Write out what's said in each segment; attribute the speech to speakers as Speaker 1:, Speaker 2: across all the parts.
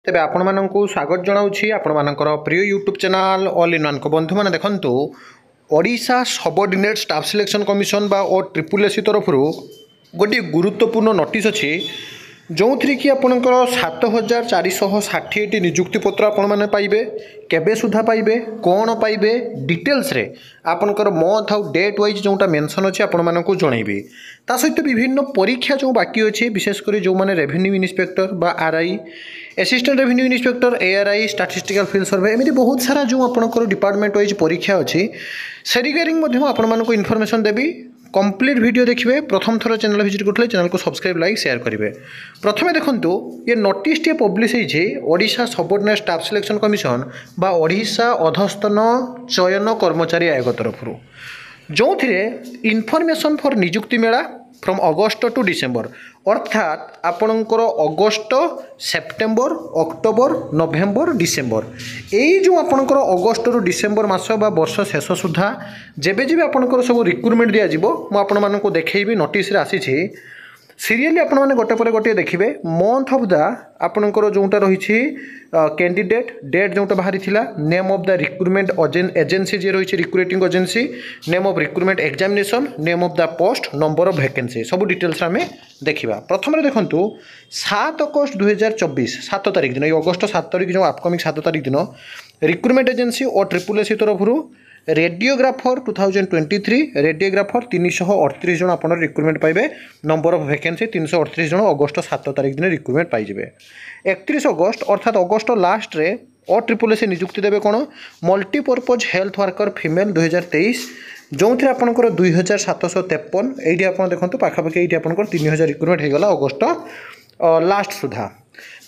Speaker 1: तेबे आपण मानकु स्वागत जनाउछि आपण मानकर प्रिय YouTube channel all in one को बंधु माने देखंतु Odisha subordinate staff selection commission बा ओ ट्रिपल एससी तरफ गोटे गुरुत्वपूर्ण नोटिस अछि जो थी कि आपंकर 7460 निजुक्ति पत्र आपण मैंने पाइबे केबे सुधा पाइबे कौन पाइबे डिटेल्स रे आपनकर मंथ आउ डेट वाइज जोटा मेंशन अच्छे आपण मानकु जनइबी ता सहित विभिन्न परीक्षा जो बाकी अच्छे विशेषकर जो माने रेवेन्यू इन्स्पेक्टर बा RI assistant revenue inspector ARY statistical field survey एमती बहुत सारा जो आपनकर डिपार्टमेंट वाइज परीक्षा अच्छी से रिगार्डिंग आपण मानकु इनफॉरमेशन देबी कंप्लीट वीडियो देखिए प्रथम थर चैनल विजिट करते चैनल को सब्सक्राइब लाइक शेयर करेंगे। प्रथम देखंतु ये नोटिस टी पब्लिश होइछे Odisha subordinate staff selection commission बा ओडिशा अधस्तन चयन कर्मचारी आयोग तरफ जो इनफॉरमेशन फॉर निजुक्ति मेला फ्रॉम अगस्ट टू डिसेम्बर अर्थात आपणकर August September October November December यही जो आपणकर अगस्ट रु डिसेम्बर मास बा वर्ष शेष सुधा जेबे जेबे आपणकर सब रिक्रुटमेंट दिया जिवो मु आपण मानकु देखैबी नोटिस रे आसीछि सीरियली आपण माने गोटे पर गोटे देखिबे मंथ ऑफ द आपणकर जोटा रही कैंडिडेट डेट जोटा बाहरी थिला name of the recruitment agency जे रही recruiting agency name of recruitment examination name of the post number of vacancy सब डिटेल्स आम देखा प्रथम देखु 7 अगस्ट 2024 7 तारिख दिन ये अगस्ट 7 तारिख जो अपकमिंग 7 तारिख दिन रिक्रुटमेंट एजेंसी और ट्रिपल एससी तरफ रेडियोग्राफर 2023 रेडियोग्राफर 338 जन आप रिक्रुटमेंट पाइबे नंबर ऑफ वैकेंसी 338 जन अगस्ट 7 तारिख दिन रिक्रुटमेंट पाइबे 31 अगस्ट अर्थात अगस्ट लास्ट रे और ट्रिपल एससी निजुक्ति देवे कौन मल्टीपर्पज हेल्थ वर्कर फीमेल 2023 जो थे आपंकर 2753 ये आप देखो पाखापाखि ये आपंकर 3000 रिक्रुटमेंट होगा अगस्ट लास्ट सुधा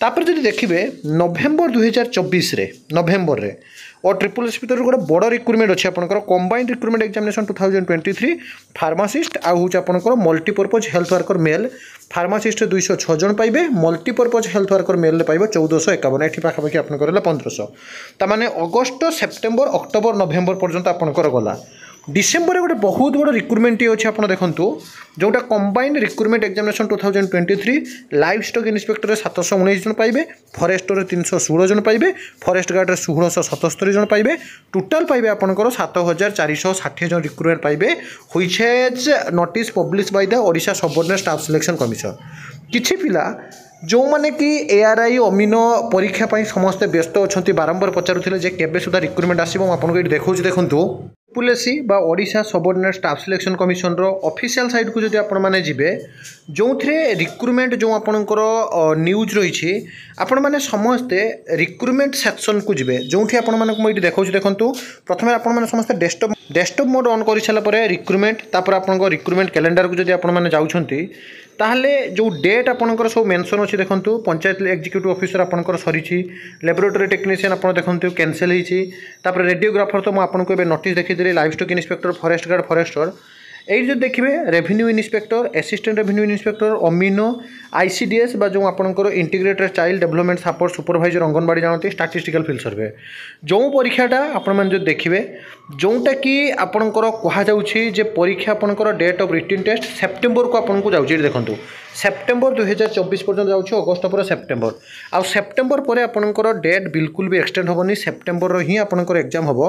Speaker 1: तापर जब देखिए नवेम्बर 2024 रे नवेम्बर रे और ट्रिपल एससी भर गोटे बड़ रिक्रुटमेंट अच्छे आपंकर कंबाइंड रिक्रुटमेंट एग्जामिनेशन 2023 फार्मासिस्ट आउ आपंकर multipurpose health worker male pharmacist 206 जन पाइबे मल्टीपर्पज हेल्थ वर्कर मेल पाइबे 1451 ये पाखापाखि आपंकर 1500 ताने अगस्ट सेप्टेम्बर अक्टोबर नवेम्बर पर्यंत आपंकर गला डिसेम्बर गोटे बहुत बड़ रिक्रुटमेंट अच्छे आप देखूँ जोटा combined recruitment examination 2023 live stock inspector 719 जन पाइबे फॉरेस्टर 316 जन पाइबे फॉरेस्ट गार्ड 1677 जन पाइबे टोटाल पाइबे आपंकर 7460 जन रिक्रुटमेंट पाइबे which has notice publish by the Odisha subordinate staff selection commission किछि पिला जो माने कि एआरआई अमीनो परीक्षा पाई समस्त व्यस्त अच्छा बारंबार पचारुथिले जे केबे सुधा रिक्रुटमेंट आसीबो आपनको ये देखौछि देखंतु पुलेसी बा Odisha subordinate staff selection commission रो ऑफिशियल साइट को जदि आपण माने जिबे जो थे रिक्रुटमेंट जो आपणकर न्यूज रही आपण माने समस्ते रिक्रुटमेंट सेक्शन को जिबे जोठी आपण माने को देखौछि देखंतु प्रथमे आपण माने समस्त डेस्कटॉप मोड ऑन करि साला परे रिक्रुटमेंट तापर आपणकर रिक्रुटमेंट कैलेंडर को जदि आपण माने जाउछंती ताहले जो डेट आपणकर सब मेंशन अछि देखंतु पंचायत एग्जीक्यूटिव ऑफिसर आपणकर सरीछि लैबोरेटरी टेक्नीशियन आपण देखंतु कैंसिल हिछि तापर रेडियोग्राफर तो म आपनको एबे नोटिस देखि देली livestock inspector forest guard forester ये जो देखिए revenue inspector assistant revenue inspector अमीनो आईसीडीएस बा जो आपंकर integrated child development support supervisor anganwadi जानते स्टैटिस्टिकल फील्ड सर्वे जो परीक्षाटा आपण जो देखिए जोटा कि आपंकर कहुच्छे परीक्षा आपंकर date of written test September को आपको जाऊँगी देखो सेप्टेम्बर 2024 पर्यटन जाऊँ अगस्ट पर सेप्टेम्बर आउ सेप्टेम्बर पर आपंकर डेट बिल्कुल भी एक्सटेंड हेनी सेप्टेम्बर ही आपंकर एग्जाम हम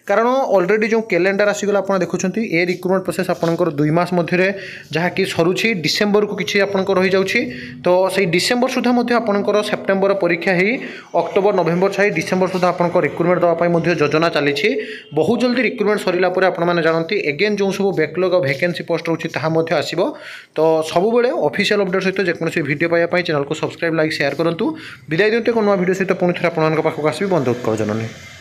Speaker 1: कारण ऑलरेडी जो कैलेंडर आसीगला आप देखुं ए रिक्रुटमेंट प्रोसेस आपंकर 2 मास मध्य जहाँकि सरुची डिसेम्बर को किसी आपंकर रही जाऊँगी तो सही डिसेम्बर सुधा आपंकर सेप्टेम्बर परीक्षा ही अक्टोबर नवेम्बर छाई डिसेम्बर सुधा आपंकर रिक्रुटमेंट देवाई योजना चली बहुत जल्दी रिक्रुटमेंट सरला आपने जानते एगेन जो सब बैकलॉग और वैकेंसी पोस्ट रोचे आसो तो सबुबले ऑफिशियल अपडेट सहित जेकोसी वीडियो पाइबा चैनल को सब्सक्राइब लाइक शेयर करूँ विदाय दिंतु एक नुआ वीडियो सहित पुणी थे आपको पाखक आसबि बंधु जननी।